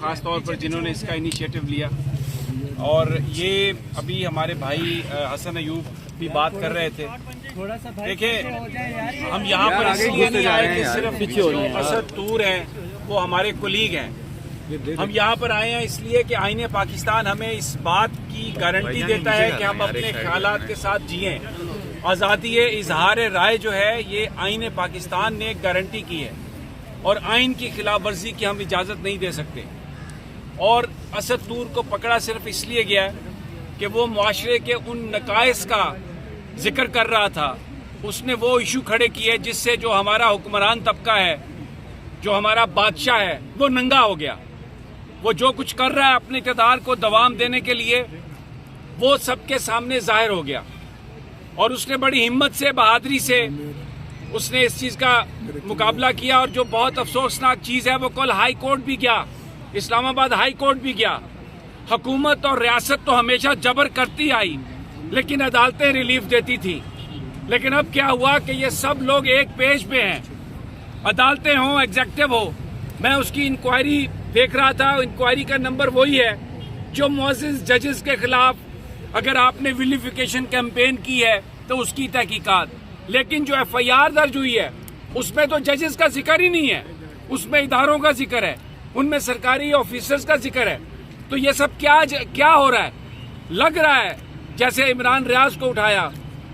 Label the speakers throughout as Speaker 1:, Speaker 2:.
Speaker 1: ख़ास तौर पर जिन्होंने इसका इनिशिएटिव लिया। और ये अभी हमारे भाई हसन अयूब भी बात कर रहे थे। देखिए, हम यहाँ पर इसलिए नहीं आए कि सिर्फ जो असद तूर हैं वो हमारे कोलीग हैं। हम यहाँ पर आए हैं इसलिए कि आईने पाकिस्तान हमें इस बात की गारंटी देता है कि हम अपने ख्यालात के साथ जिएं। आज़ादी इजहार राय जो है ये आईने पाकिस्तान ने एक गारंटी की है और आइन की खिलाफ वर्जी की हम इजाज़त नहीं दे सकते। और असद तूर को पकड़ा सिर्फ इसलिए गया है कि वो मुआशरे के उन नकाइस का जिक्र कर रहा था। उसने वो इशू खड़े किए जिससे जो हमारा हुक्मरान तबका है, जो हमारा बादशाह है, वो नंगा हो गया। वो जो कुछ कर रहा है अपने इक़्तिदार को दवाम देने के लिए, वो सबके सामने जाहिर हो गया। और उसने बड़ी हिम्मत से, बहादुरी से उसने इस चीज़ का मुकाबला किया। और जो बहुत अफसोसनाक चीज़ है, वो कल हाई कोर्ट भी गया, इस्लामाबाद हाई कोर्ट भी गया। हुकूमत और रियासत तो हमेशा जबर करती आई, लेकिन अदालतें रिलीफ देती थी। लेकिन अब क्या हुआ कि ये सब लोग एक पेज पे हैं, अदालतें हों, एग्जेक्टिव हो। मैं उसकी इंक्वायरी देख रहा था, इंक्वायरी का नंबर वही है जो मुअज़्ज़िज़ जजेस के खिलाफ अगर आपने विलिफिकेशन कैंपेन की है तो उसकी तहकीकात। लेकिन जो FIR दर्ज हुई है उसमें तो जजेस का जिक्र ही नहीं है, उसमें इदारों का जिक्र है, उनमें सरकारी ऑफिसर्स का जिक्र है। तो ये सब क्या हो रहा है? लग रहा है जैसे इमरान रियाज को उठाया,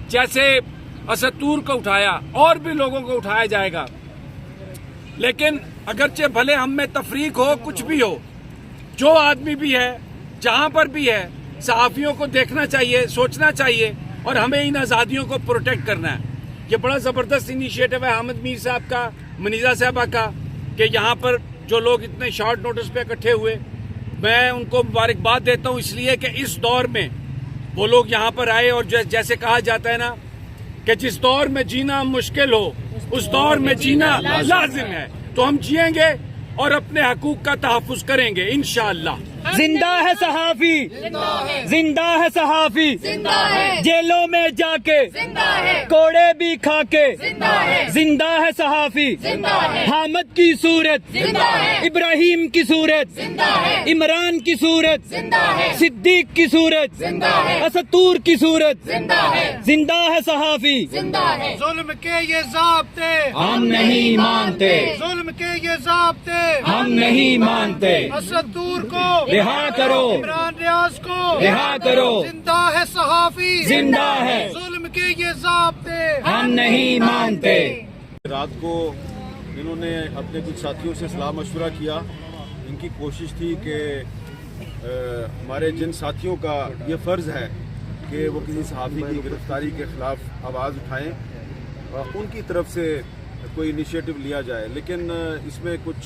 Speaker 1: जैसे असद तूर को उठाया, और भी लोगों को उठाया जाएगा। लेकिन अगरचे भले हम में तफरीक हो, कुछ भी हो, जो आदमी भी है, जहां पर भी है, सहाफियों को देखना चाहिए, सोचना चाहिए और हमें इन आज़ादियों को प्रोटेक्ट करना है। ये बड़ा ज़बरदस्त इनिशिएटिव है हामिद मीर साहब का, मनीज़ा साहबा का, कि यहाँ पर जो लोग इतने शॉर्ट नोटिस पे इकट्ठे हुए, मैं उनको मुबारकबाद देता हूँ। इसलिए कि इस दौर में वो लोग यहाँ पर आए और जैसे कहा जाता है ना कि जिस दौर में जीना मुश्किल हो उस दौर में जीना लाजिम है। तो हम जिएंगे और अपने हकूक का तहफ़्फ़ुज़ करेंगे इंशाअल्लाह।
Speaker 2: जिंदा है सहाफी, जिंदा है सहाफी, जेलों में जाके कोड़े भी खाके, जिंदा है सहाफी। हामिद की सूरत, इब्राहिम की सूरत, इमरान की सूरत, सिद्दीक की सूरत, असद तूर की सूरत, जिंदा है सहाफी।
Speaker 3: जुल्म के ये ज़ाब्ते
Speaker 2: हम नहीं मानते,
Speaker 3: जुल्म के ये ज़ाब्ते
Speaker 2: हम नहीं मानते।
Speaker 3: असद तूर को
Speaker 2: रिहा करो,
Speaker 3: इमरान रियाज को
Speaker 2: रिहा करो।
Speaker 3: जिंदा है सहाफी,
Speaker 2: जिंदा है,
Speaker 3: जुल्म के ये ज़ाब्ते
Speaker 2: हम नहीं मानते।
Speaker 4: रात को इन्होंने अपने कुछ साथियों से सलाह मशवरा किया। इनकी कोशिश थी कि हमारे जिन साथियों का ये फ़र्ज़ है कि वो किसी सहाफ़ी की गिरफ्तारी के ख़िलाफ़ आवाज़ उठाएं, उनकी तरफ से कोई इनिशिएटिव लिया जाए। लेकिन इसमें कुछ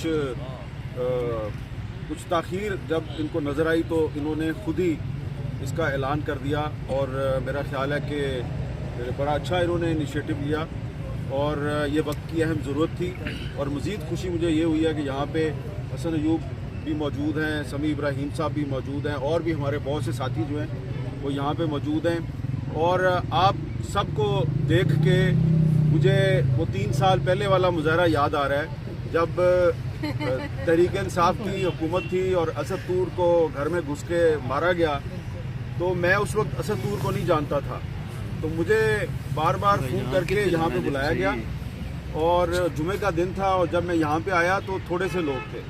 Speaker 4: ताख़ीर जब इनको नज़र आई तो इन्होंने खुद ही इसका ऐलान कर दिया। और मेरा ख़्याल है कि बड़ा अच्छा इन्होंने इनिशिएटिव लिया और ये वक्त की अहम ज़रूरत थी। और मज़ीद खुशी मुझे ये हुई है कि यहाँ पे हसन अयूब भी मौजूद हैं, समी इब्राहिम साहब भी मौजूद हैं और भी हमारे बहुत से साथी जो हैं वो यहाँ पे मौजूद हैं। और आप सबको देख के मुझे वो 3 साल पहले वाला मुजाहरा याद आ रहा है जब तहरीक इंसाफ की हुकूमत थी और असद तूर को घर में घुस के मारा गया। तो मैं उस वक्त असद तूर को नहीं जानता था, तो मुझे बार बार फ़ोन करके यहाँ पे बुलाया गया और जुमे का दिन था और जब मैं यहाँ पे आया तो थोड़े से लोग थे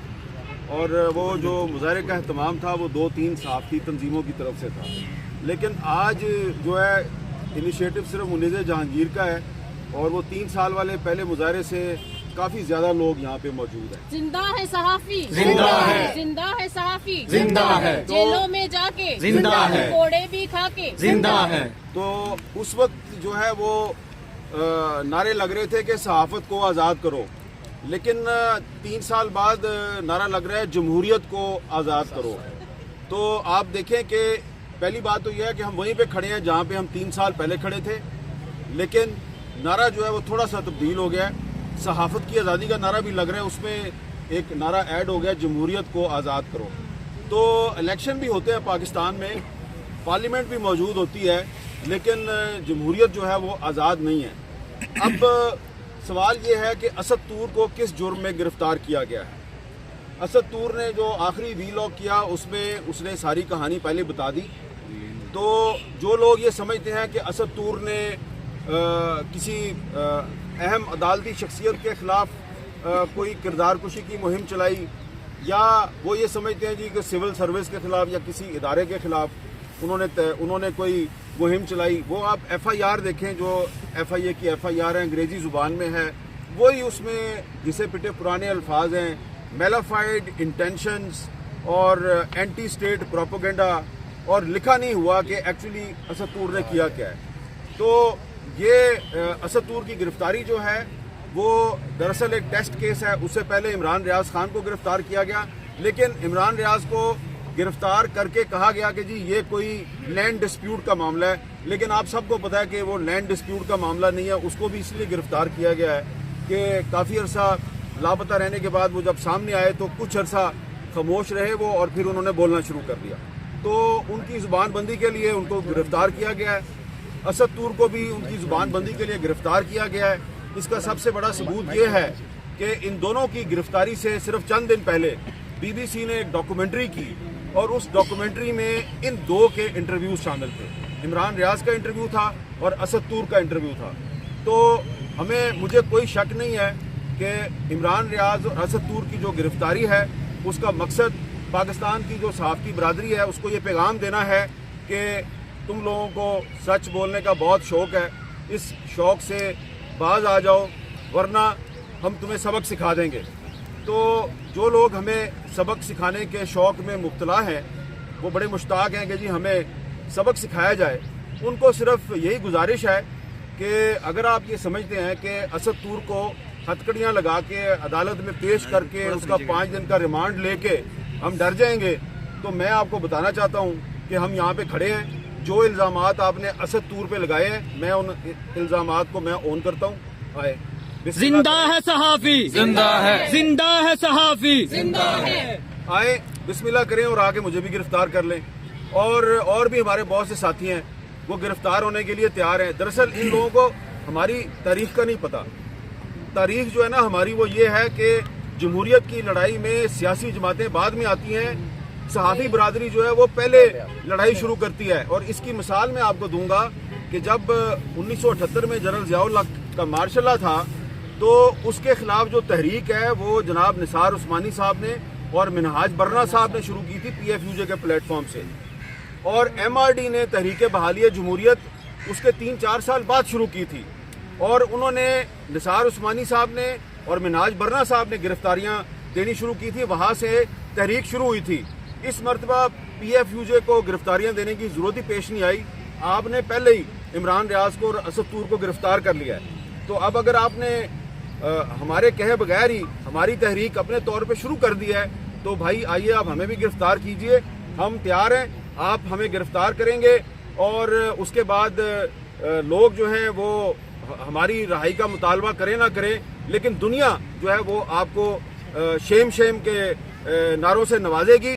Speaker 4: और वो जो मुजाहरे का अहतमाम था वो 2-3 सहाफ़ी तंजीमों की तरफ से था। लेकिन आज जो है इनिशिएटिव सिर्फ मुनीज़ जहांगीर का है और वो 3 साल वाले पहले मुजाहरे से काफी ज्यादा लोग यहाँ पे मौजूद हैं।
Speaker 5: जिंदा है सहाफी,
Speaker 2: जिंदा है,
Speaker 5: जिंदा है सहाफी,
Speaker 2: जिंदा है,
Speaker 5: जेलों में जाके
Speaker 2: जिंदा है,
Speaker 5: कोड़े भी खाके
Speaker 2: जिंदा है।
Speaker 4: तो उस वक्त जो है वो नारे लग रहे थे कि सहाफत को आज़ाद करो, लेकिन 3 साल बाद नारा लग रहा है जमहूरियत को आज़ाद करो। तो आप देखें कि पहली बात तो यह है कि हम वहीं पे खड़े हैं जहाँ पे हम 3 साल पहले खड़े थे, लेकिन नारा जो है वो थोड़ा सा तब्दील हो गया है। सहाफत की आज़ादी का नारा भी लग रहा है, उसमें एक नारा ऐड हो गया जमहूरियत को आज़ाद करो। तो इलेक्शन भी होते हैं पाकिस्तान में, पार्लियामेंट भी मौजूद होती है, लेकिन जमहूरियत जो है वो आज़ाद नहीं है। अब सवाल ये है कि असद तूर को किस जुर्म में गिरफ्तार किया गया है। اسد طور نے جو آخری ویلاگ کیا اس میں اس نے ساری کہانی پہلے بتا دی. تو جو لوگ یہ سمجھتے ہیں کہ اسد طور نے کسی اہم عدالتی شخصیت کے خلاف کوئی کردار کشی کی مہم چلائی، یا وہ یہ سمجھتے ہیں جی کہ سول سروس کے خلاف یا کسی ادارے کے خلاف انہوں نے کوئی مہم چلائی، وہ آپ ایف آئی آر دیکھیں جو ایف آئی اے کی ایف آئی آر ہے، انگریزی زبان میں ہے، وہی اس میں جسے پٹے پرانے الفاظ ہیں، میلافائڈ انٹینشنز اور اینٹی اسٹیٹ پروپیگنڈا، اور لکھا نہیں ہوا کہ ایکچولی اسد طور نے کیا کیا ہے. تو یہ اسد طور کی گرفتاری جو ہے وہ دراصل ایک ٹیسٹ کیس ہے. اس سے پہلے عمران ریاض خان کو گرفتار کیا گیا، لیکن عمران ریاض کو گرفتار کر کے کہا گیا کہ جی یہ کوئی لینڈ ڈسپیوٹ کا معاملہ ہے، لیکن آپ سب کو پتہ ہے کہ وہ لینڈ ڈسپیوٹ کا معاملہ نہیں ہے. اس کو بھی اس لیے گرفتار کیا گیا ہے کہ کافی عرصہ لاپتہ رہنے کے بعد وہ جب سامنے آئے تو کچھ عرصہ خاموش رہے وہ، اور پھر انہوں نے بولنا شروع کر دیا. تو ان کی زبان بندی کے لیے ان کو گرفتار کیا گیا ہے. اسد طور کو بھی ان کی زبان بندی کے لیے گرفتار کیا گیا ہے. اس کا سب سے بڑا ثبوت یہ ہے کہ ان دونوں کی گرفتاری سے صرف چند دن پہلے بی بی سی نے ایک ڈاکومنٹری کی، اور اس ڈاکومنٹری میں ان دو کے انٹرویوز شامل تھے. عمران ریاض کا انٹرویو تھا اور اسد طور کا انٹرویو تھا. تو مجھے کوئی شک نہیں ہے کہ عمران ریاض اور اسد طور کی جو گرفتاری ہے اس کا مقصد پاکستان کی جو صحافتی برادری ہے اس کو یہ پیغام دینا ہے کہ تم لوگوں کو سچ بولنے کا بہت شوق ہے، اس شوق سے باز آ جاؤ ورنہ ہم تمہیں سبق سکھا دیں گے. تو جو لوگ ہمیں سبق سکھانے کے شوق میں مبتلا ہیں وہ بڑے مشتاق ہیں کہ جی ہمیں سبق سکھایا جائے. ان کو صرف یہی گزارش ہے کہ اگر آپ یہ سمجھتے ہیں کہ اسد طور کو ہتکڑیاں لگا کے عدالت میں پیش کر کے اس کا 5 دن کا ریمانڈ لے کے ہم ڈر جائیں گے، تو میں آپ کو بتانا چاہتا ہوں کہ ہم یہاں پہ کھڑے ہیں. جو الزامات آپ نے اسد طور پہ لگائے ہیں میں ان الزامات کو میں اون کرتا ہوں. آئے
Speaker 2: زندہ ہے صحافی، زندہ ہے، زندہ ہے صحافی، زندہ ہے.
Speaker 4: آئے بسم اللہ کریں اور آگے مجھے بھی گرفتار کر لیں. اور بھی ہمارے بہت سے ساتھی ہیں وہ گرفتار ہونے کے لیے تیار ہیں. دراصل ان لوگوں کو ہماری تاریخ کا نہیں پتہ. تاریخ جو ہے نا ہماری وہ یہ ہے کہ جمہوریت کی لڑائی میں سیاسی جماعتیں بعد میں آتی ہیں، صحافی برادری جو ہے وہ پہلے لڑائی شروع کرتی ہے. اور اس کی مثال میں آپ کو دوں گا کہ جب 1978 میں جنرل ضیاء الحق کا مارشل لا تھا تو اس کے خلاف جو تحریک ہے وہ جناب نثار عثمانی صاحب نے اور منہاج برنا صاحب نے شروع کی تھی پی ایف یو جے کے پلیٹ فارم سے، اور ایم آر ڈی نے تحریک بحالی جمہوریت اس کے 3-4 سال بعد شروع کی تھی. اور انہوں نے نثار عثمانی صاحب نے اور منہاج برنا صاحب نے گرفتاریاں دینی شروع کی تھی، وہاں سے تحریک شروع ہوئی تھی. اس مرتبہ پی ایف یو جے کو گرفتاریاں دینے کی ضرورت ہی پیش نہیں آئی. آپ نے پہلے ہی عمران ریاض کو اور اسد طور کو گرفتار کر لیا ہے. تو اب اگر آپ نے ہمارے کہے بغیر ہی ہماری تحریک اپنے طور پہ شروع کر دی ہے تو بھائی آئیے آپ ہمیں بھی گرفتار کیجئے، ہم تیار ہیں. آپ ہمیں گرفتار کریں گے اور اس کے بعد لوگ جو ہیں وہ ہماری رہائی کا مطالبہ کریں نہ کریں، لیکن دنیا جو ہے وہ آپ کو شیم کے نعروں سے نوازے گی.